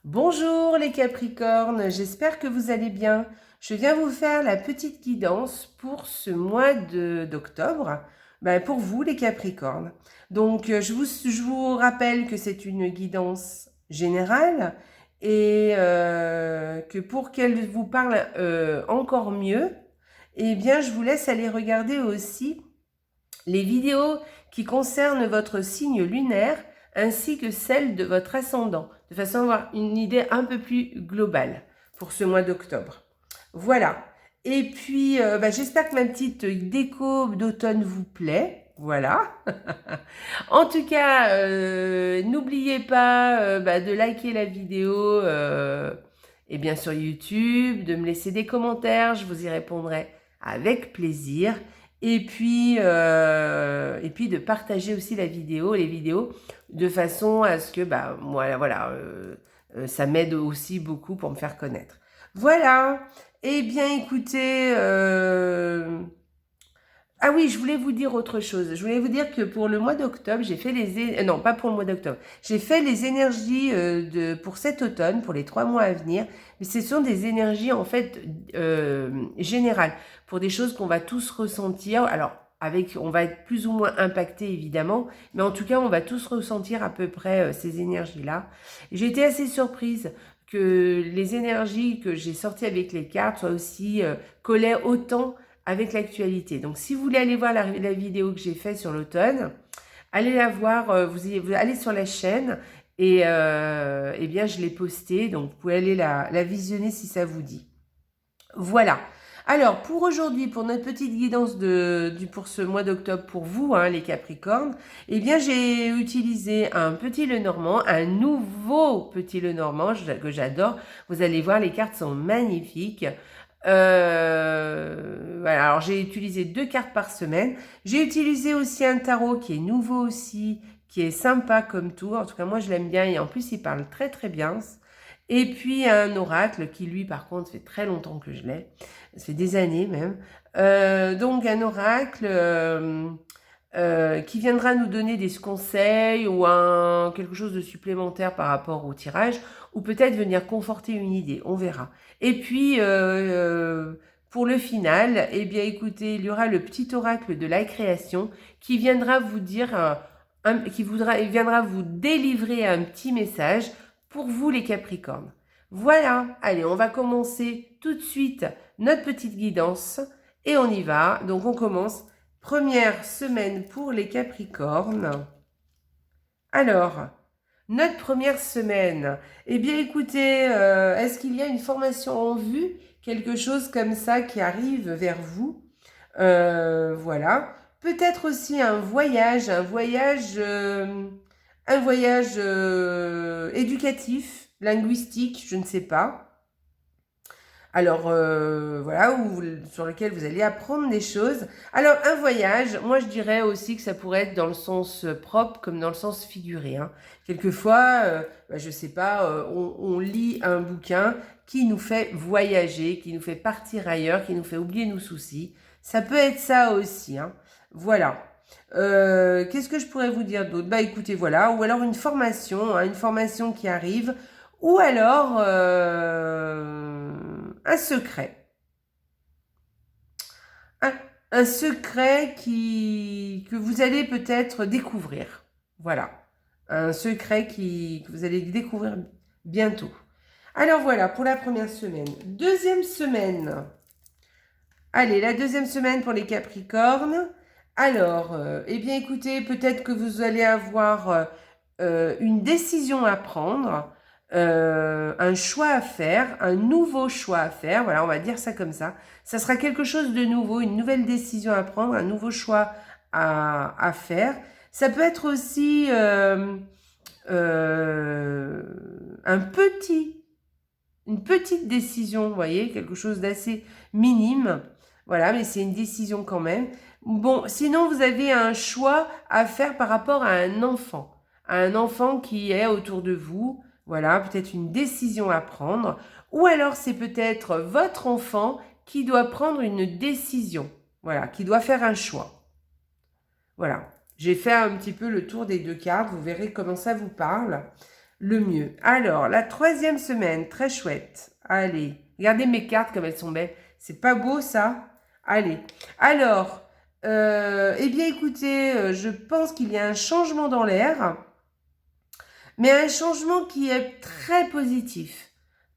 Bonjour les Capricornes, j'espère que vous allez bien. Je viens vous faire la petite guidance pour ce mois d'octobre, pour vous les Capricornes. Donc je vous rappelle que c'est une guidance générale et que pour qu'elle vous parle encore mieux, eh bien je vous laisse aller regarder aussi les vidéos qui concernent votre signe lunaire ainsi que celle de votre ascendant, de façon à avoir une idée un peu plus globale pour ce mois d'octobre. Voilà. Et puis, j'espère que ma petite déco d'automne vous plaît. Voilà. En tout cas, n'oubliez pas de liker la vidéo et bien sur YouTube, de me laisser des commentaires, je vous y répondrai avec plaisir. Et puis de partager aussi les vidéos, de façon à ce que, ça m'aide aussi beaucoup pour me faire connaître. Voilà. Eh bien, écoutez, ah oui, je voulais vous dire autre chose. Je voulais vous dire que pour le mois d'octobre, j'ai fait non, pas pour le mois d'octobre. J'ai fait les énergies pour cet automne, pour les 3 mois à venir. Mais ce sont des énergies, en fait, générales. Pour des choses qu'on va tous ressentir. Alors, on va être plus ou moins impacté, évidemment. Mais en tout cas, on va tous ressentir à peu près ces énergies-là. J'ai été assez surprise que les énergies que j'ai sorties avec les cartes soient aussi collaient autant avec l'actualité. Donc, si vous voulez aller voir la vidéo que j'ai faite sur l'automne, allez la voir, vous allez sur la chaîne et eh bien, je l'ai postée. Donc, vous pouvez aller la visionner si ça vous dit. Voilà. Alors, pour aujourd'hui, pour notre petite guidance pour ce mois d'octobre pour vous, les Capricornes, eh bien, j'ai utilisé un petit Lenormand, un nouveau petit Lenormand que j'adore. Vous allez voir, les cartes sont magnifiques. Voilà, alors j'ai utilisé 2 cartes par semaine. J'ai utilisé aussi un tarot qui est nouveau aussi, qui est sympa comme tout. En tout cas, moi, je l'aime bien et en plus, il parle très très bien. Et puis un oracle qui, lui, par contre, fait très longtemps que je l'ai. Ça fait des années même. Donc un oracle qui viendra nous donner des conseils ou quelque chose de supplémentaire par rapport au tirage, ou peut-être venir conforter une idée, on verra. Et puis, pour le final, eh bien écoutez, il y aura le petit oracle de la création qui viendra vous dire, il viendra vous délivrer un petit message pour vous les Capricornes. Voilà, allez, on va commencer tout de suite notre petite guidance et on y va. Donc on commence. Première semaine pour les Capricornes. Alors, notre première semaine. Eh bien, écoutez, est-ce qu'il y a une formation en vue? Quelque chose comme ça qui arrive vers vous? Voilà. Peut-être aussi un voyage éducatif, linguistique, je ne sais pas. Alors, voilà, sur lequel vous allez apprendre des choses. Alors, un voyage, moi je dirais aussi que ça pourrait être dans le sens propre comme dans le sens figuré. Quelquefois, je sais pas, on lit un bouquin qui nous fait voyager, qui nous fait partir ailleurs, qui nous fait oublier nos soucis. Ça peut être ça aussi. Voilà. Qu'est-ce que je pourrais vous dire d'autre? Écoutez, voilà. Ou alors une formation qui arrive. Ou alors un secret. Un secret que vous allez peut-être découvrir. Voilà. Un secret que vous allez découvrir bientôt. Alors voilà, pour la première semaine. Deuxième semaine. Allez, la deuxième semaine pour les Capricornes. Alors, eh bien écoutez, peut-être que vous allez avoir une décision à prendre, un choix à faire, un nouveau choix à faire. Voilà, on va dire ça comme ça. Ça sera quelque chose de nouveau, une nouvelle décision à prendre, un nouveau choix à faire. Ça peut être aussi une petite décision, vous voyez, quelque chose d'assez minime. Voilà, mais c'est une décision quand même. Bon, sinon, vous avez un choix à faire par rapport à un enfant qui est autour de vous. Voilà, peut-être une décision à prendre. Ou alors, c'est peut-être votre enfant qui doit prendre une décision. Voilà, qui doit faire un choix. Voilà, j'ai fait un petit peu le tour des 2 cartes. Vous verrez comment ça vous parle. le mieux. Alors, la 3e semaine, très chouette. Allez, regardez mes cartes comme elles sont belles. C'est pas beau ça? Allez. Alors, eh bien écoutez, je pense qu'il y a un changement dans l'air, mais un changement qui est très positif.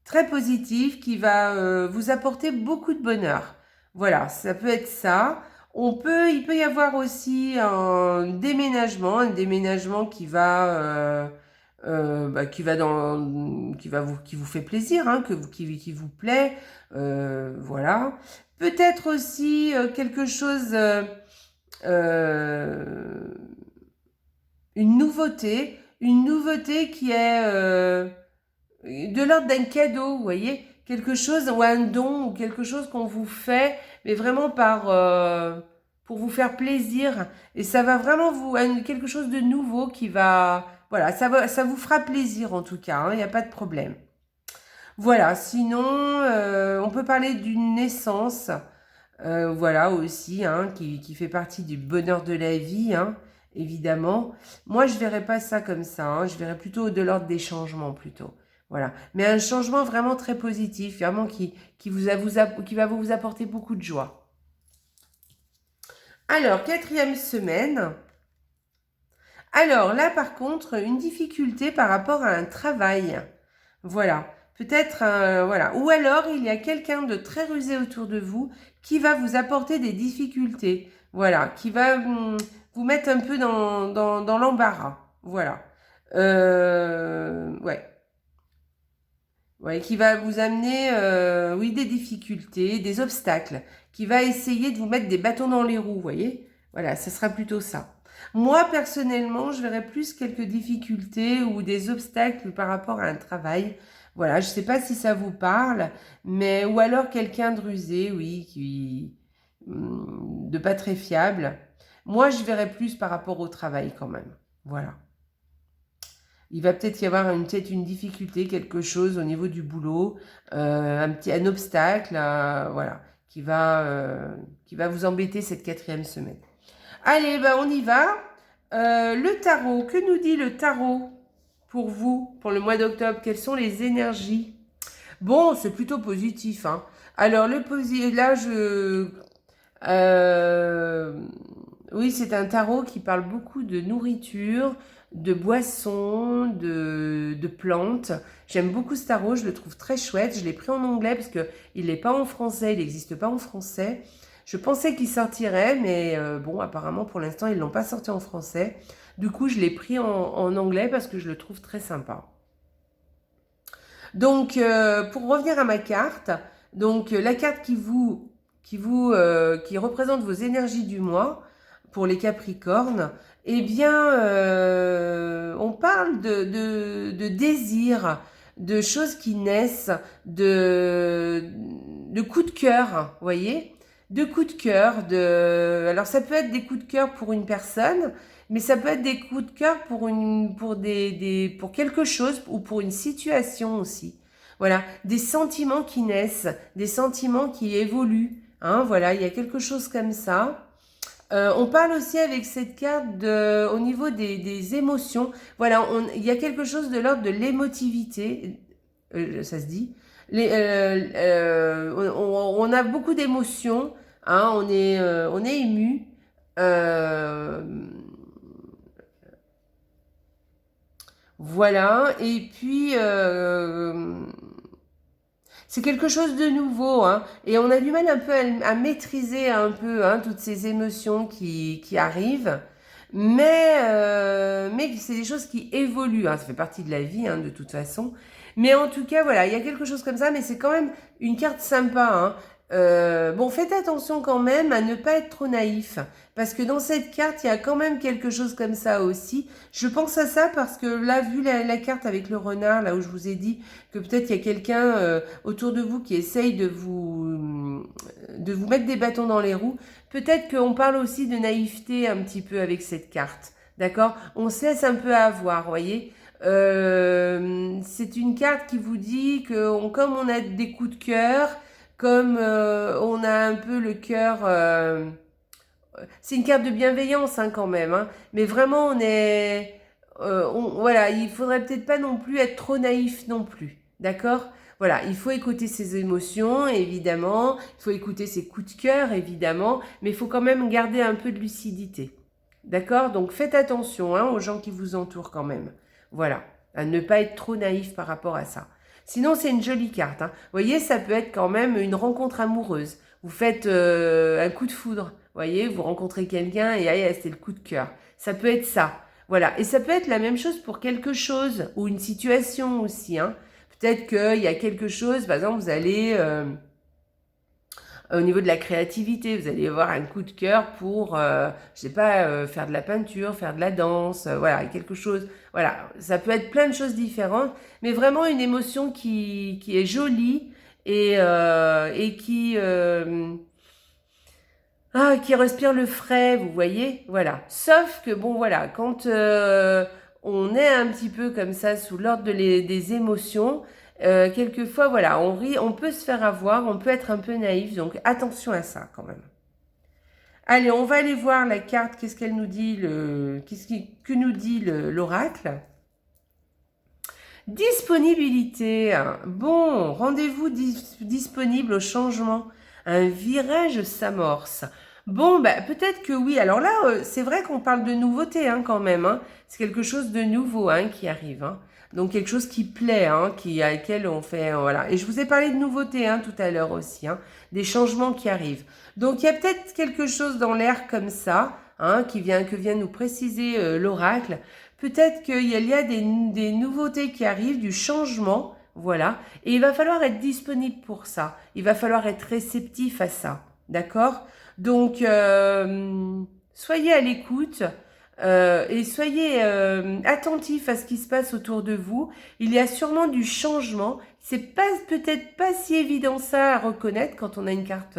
Très positif, qui va vous apporter beaucoup de bonheur. Voilà, ça peut être ça. Il peut y avoir aussi un déménagement qui vous fait plaisir, hein, qui vous plaît, voilà. Peut-être aussi quelque chose, une nouveauté qui est de l'ordre d'un cadeau, vous voyez, quelque chose ou un don ou quelque chose qu'on vous fait, mais vraiment pour vous faire plaisir, et ça va vraiment quelque chose de nouveau qui va, voilà, ça vous fera plaisir en tout cas, hein, il n'y a pas de problème. Voilà, sinon, on peut parler d'une naissance, voilà aussi, hein, qui fait partie du bonheur de la vie, hein, évidemment. Moi, je verrais pas ça comme ça, hein, je verrais plutôt de l'ordre des changements plutôt. Voilà, mais un changement vraiment très positif, vraiment qui va vous apporter beaucoup de joie. Alors, 4e semaine. Alors là, par contre, une difficulté par rapport à un travail. Voilà, peut-être, voilà. Ou alors, il y a quelqu'un de très rusé autour de vous qui va vous apporter des difficultés. Voilà, qui va vous mettre un peu dans l'embarras. Voilà. Ouais. Ouais, qui va vous amener, oui, des difficultés, des obstacles, qui va essayer de vous mettre des bâtons dans les roues, vous voyez? Voilà, ce sera plutôt ça. Moi, personnellement, je verrais plus quelques difficultés ou des obstacles par rapport à un travail. Voilà, je ne sais pas si ça vous parle, mais ou alors quelqu'un de rusé, oui, de pas très fiable. Moi, je verrais plus par rapport au travail quand même. Voilà. Il va peut-être y avoir peut-être une difficulté, quelque chose au niveau du boulot, un obstacle, voilà, qui va vous embêter cette 4e semaine. Allez, ben on y va. Le tarot, que nous dit le tarot pour vous, pour le mois d'octobre? Quelles sont les énergies? Bon, c'est plutôt positif, hein. Alors, là, oui, c'est un tarot qui parle beaucoup de nourriture, de boissons, de plantes. J'aime beaucoup ce tarot, je le trouve très chouette. Je l'ai pris en anglais parce qu'il n'est pas en français, il n'existe pas en français. Je pensais qu'il sortirait, mais bon, apparemment pour l'instant, ils ne l'ont pas sorti en français. Du coup, je l'ai pris en anglais parce que je le trouve très sympa. Donc, pour revenir à ma carte, donc la carte qui représente vos énergies du mois pour les Capricornes, eh bien, on parle de désir, de choses qui naissent, de coups de cœur, vous voyez? De coups de cœur, alors ça peut être des coups de cœur pour une personne, mais ça peut être des coups de cœur pour quelque chose ou pour une situation aussi. Voilà, des sentiments qui naissent, des sentiments qui évoluent. Hein, voilà, il y a quelque chose comme ça. On parle aussi avec cette carte au niveau des émotions. Voilà, il y a quelque chose de l'ordre de l'émotivité. Ça se dit. On a beaucoup d'émotions. Hein, on est ému. Voilà, et puis c'est quelque chose de nouveau, hein, et on a du mal un peu à maîtriser un peu, hein, toutes ces émotions qui arrivent, mais c'est des choses qui évoluent, hein, ça fait partie de la vie, hein, de toute façon. Mais en tout cas, voilà, il y a quelque chose comme ça, mais c'est quand même une carte sympa, hein. Bon, faites attention quand même à ne pas être trop naïf, parce que dans cette carte, il y a quand même quelque chose comme ça aussi. Je pense à ça parce que là, vu la carte avec le renard, là où je vous ai dit que peut-être il y a quelqu'un autour de vous qui essaye de vous mettre des bâtons dans les roues, peut-être qu'on parle aussi de naïveté un petit peu avec cette carte. D'accord? On se laisse un peu avoir, vous voyez? C'est une carte qui vous dit que comme on a des coups de cœur, comme on a un peu le cœur... c'est une carte de bienveillance, hein, quand même, hein, mais vraiment voilà, il faudrait peut-être pas non plus être trop naïf non plus, d'accord? Voilà, il faut écouter ses émotions, évidemment, il faut écouter ses coups de cœur, évidemment, mais il faut quand même garder un peu de lucidité, d'accord? Donc faites attention hein, aux gens qui vous entourent quand même, voilà, à ne pas être trop naïf par rapport à ça. Sinon, c'est une jolie carte, hein. Vous voyez, ça peut être quand même une rencontre amoureuse. Vous faites un coup de foudre, vous voyez, vous rencontrez quelqu'un et allez, c'est le coup de cœur. Ça peut être ça. Voilà, et ça peut être la même chose pour quelque chose ou une situation aussi. Hein. Peut-être qu'il y a quelque chose, par exemple, vous allez, au niveau de la créativité, vous allez avoir un coup de cœur pour, je sais pas, faire de la peinture, faire de la danse, voilà, quelque chose. Voilà, ça peut être plein de choses différentes, mais vraiment une émotion qui est jolie et qui respire le frais, vous voyez, voilà. Sauf que bon, voilà, quand on est un petit peu comme ça sous l'ordre des émotions, quelquefois, voilà, on rit, on peut se faire avoir, on peut être un peu naïf, donc attention à ça quand même. Allez, on va aller voir la carte, qu'est-ce qu'elle nous dit, que nous dit l'oracle. Disponibilité. Bon, rendez-vous disponible au changement. Un virage s'amorce. Bon, bah, peut-être que oui. Alors là, c'est vrai qu'on parle de nouveauté hein, quand même. Hein. C'est quelque chose de nouveau hein, qui arrive. Hein. Donc quelque chose qui plaît, hein, à laquelle on fait... voilà. Et je vous ai parlé de nouveauté hein, tout à l'heure aussi. Hein, des changements qui arrivent. Donc il y a peut-être quelque chose dans l'air comme ça, hein, que vient nous préciser l'oracle. Peut-être qu'il y a des nouveautés qui arrivent, du changement, voilà. Et il va falloir être disponible pour ça. Il va falloir être réceptif à ça, d'accord? Donc, soyez à l'écoute et soyez attentifs à ce qui se passe autour de vous. Il y a sûrement du changement. C'est pas peut-être pas si évident ça à reconnaître quand on a une carte.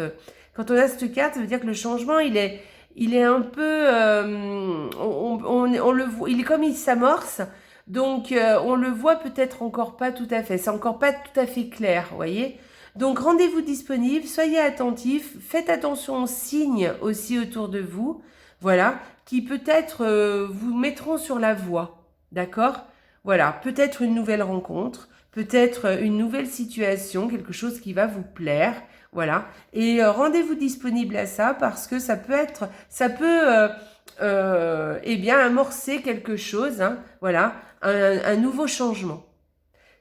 Quand on a cette carte, ça veut dire que le changement, il est un peu, on le voit, il est comme il s'amorce, donc on le voit peut-être encore pas tout à fait, c'est encore pas tout à fait clair, vous voyez. Donc rendez-vous disponible, soyez attentifs, faites attention aux signes aussi autour de vous, voilà, qui peut-être vous mettront sur la voie, d'accord? Voilà, peut-être une nouvelle rencontre, peut-être une nouvelle situation, quelque chose qui va vous plaire. Voilà. Et rendez-vous disponible à ça parce que ça peut eh bien amorcer quelque chose, hein, voilà, un nouveau changement.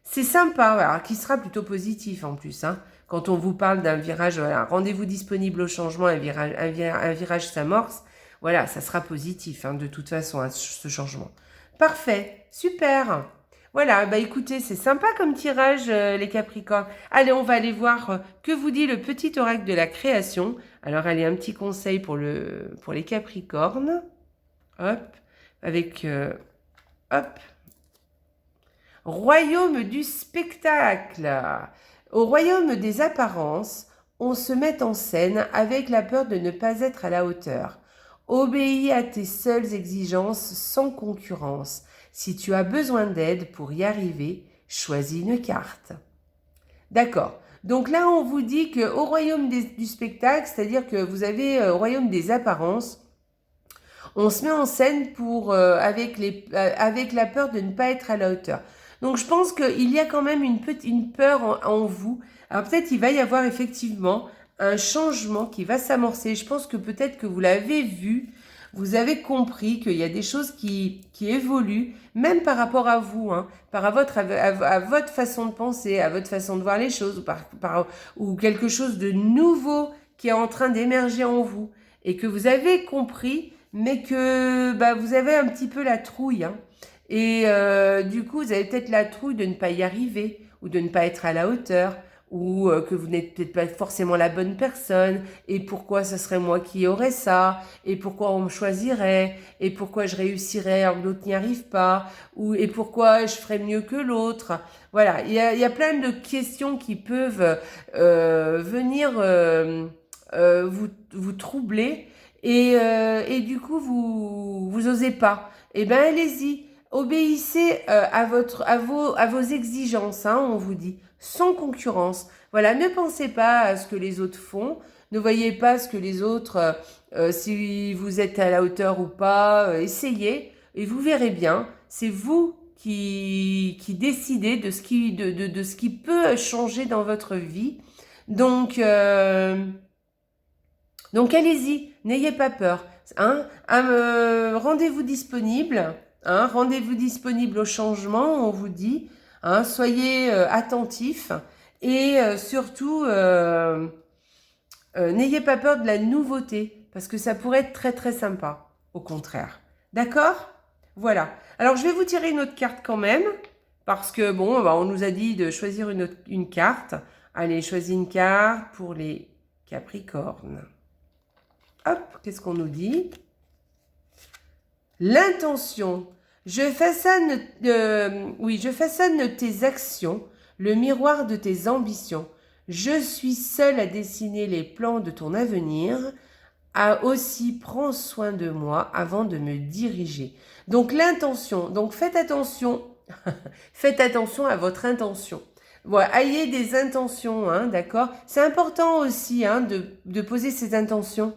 C'est sympa, voilà, qui sera plutôt positif en plus, hein. Quand on vous parle d'un virage, voilà, rendez-vous disponible au changement, un virage s'amorce, voilà, ça sera positif, hein, de toute façon, hein, ce changement. Parfait, super. Voilà, bah écoutez, c'est sympa comme tirage, les Capricornes. Allez, on va aller voir que vous dit le petit oracle de la création. Alors, allez, un petit conseil pour les Capricornes. Hop, avec, hop, royaume du spectacle. Au royaume des apparences, on se met en scène avec la peur de ne pas être à la hauteur. Obéis à tes seules exigences sans concurrence. Si tu as besoin d'aide pour y arriver, choisis une carte. D'accord. Donc là, on vous dit qu'au royaume du spectacle, c'est-à-dire que vous avez au royaume des apparences, on se met en scène avec la peur de ne pas être à la hauteur. Donc je pense qu'il y a quand même une peur en vous. Alors peut-être il va y avoir effectivement un changement qui va s'amorcer. Je pense que peut-être que vous l'avez vu, vous avez compris qu'il y a des choses qui évoluent, même par rapport à vous, hein, à votre façon de penser, à votre façon de voir les choses, ou quelque chose de nouveau qui est en train d'émerger en vous, et que vous avez compris, mais que bah, vous avez un petit peu la trouille. Hein. Et du coup, vous avez peut-être la trouille de ne pas y arriver, ou de ne pas être à la hauteur, ou que vous n'êtes peut-être pas forcément la bonne personne, et pourquoi ce serait moi qui aurais ça, et pourquoi on me choisirait, et pourquoi je réussirais alors que l'autre n'y arrive pas, et pourquoi je ferais mieux que l'autre. Voilà, il y a plein de questions qui peuvent venir vous troubler, et du coup, vous osez pas. Eh bien, allez-y. Obéissez à vos exigences, hein, on vous dit, sans concurrence. Voilà, ne pensez pas à ce que les autres font, ne voyez pas ce que les autres, si vous êtes à la hauteur ou pas, essayez et vous verrez bien. c'est vous qui décidez de ce qui peut changer dans votre vie. Donc allez-y, n'ayez pas peur. Hein, rendez-vous disponible. Hein, rendez-vous disponible au changement, on vous dit. Hein, soyez attentifs et surtout, n'ayez pas peur de la nouveauté parce que ça pourrait être très très sympa, au contraire. D'accord? Voilà. Alors, je vais vous tirer une autre carte quand même parce que, bon, bah, on nous a dit de choisir une carte. Allez, choisis une carte pour les Capricornes. Hop, qu'est-ce qu'on nous dit? L'intention. Je façonne tes actions, le miroir de tes ambitions. Je suis seule à dessiner les plans de ton avenir. Aussi, prends soin de moi avant de me diriger. Donc, l'intention. Donc, faites attention. Faites attention à votre intention. Voilà, ayez des intentions, hein, d'accord? C'est important aussi hein, de poser ses intentions.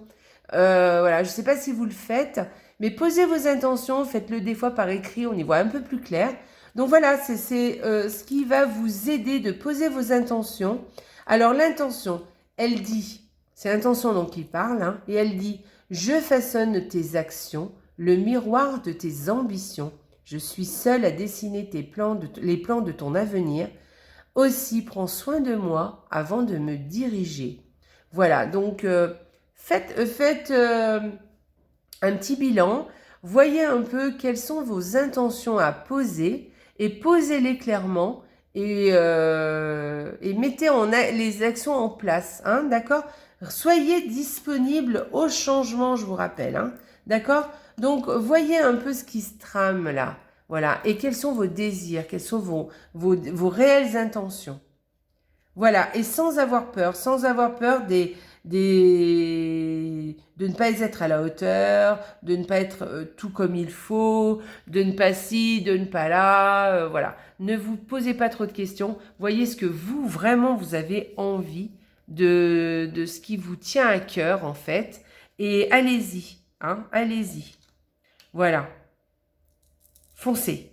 Voilà, je ne sais pas si vous le faites, mais posez vos intentions, faites-le des fois par écrit, on y voit un peu plus clair. Donc voilà, c'est ce qui va vous aider de poser vos intentions. Alors l'intention, elle dit, c'est l'intention donc qui parle, hein, et elle dit « Je façonne tes actions, le miroir de tes ambitions. Je suis seule à dessiner les plans de ton avenir. Aussi, prends soin de moi avant de me diriger. » Voilà, donc faites un petit bilan. Voyez un peu quelles sont vos intentions à poser et posez-les clairement et mettez les actions en place. Hein, d'accord? Soyez disponible au changement, je vous rappelle. Hein, d'accord? Donc, voyez un peu ce qui se trame là. Voilà. Et quels sont vos désirs, quelles sont vos réelles intentions. Voilà. Et sans avoir peur de ne pas être à la hauteur, de ne pas être tout comme il faut, de ne pas ci, de ne pas là. Voilà. Ne vous posez pas trop de questions. Voyez ce que vous, vraiment, vous avez envie de ce qui vous tient à cœur, en fait. Et allez-y. Hein, allez-y. Voilà. Foncez.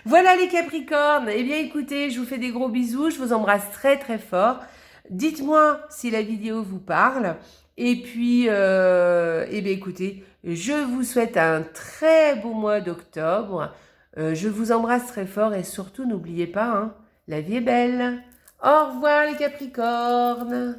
Voilà les Capricornes. Eh bien écoutez, je vous fais des gros bisous. Je vous embrasse très très fort. Dites-moi si la vidéo vous parle. Et puis, eh bien écoutez, je vous souhaite un très beau mois d'octobre. Je vous embrasse très fort et surtout n'oubliez pas, hein, la vie est belle. Au revoir les Capricornes.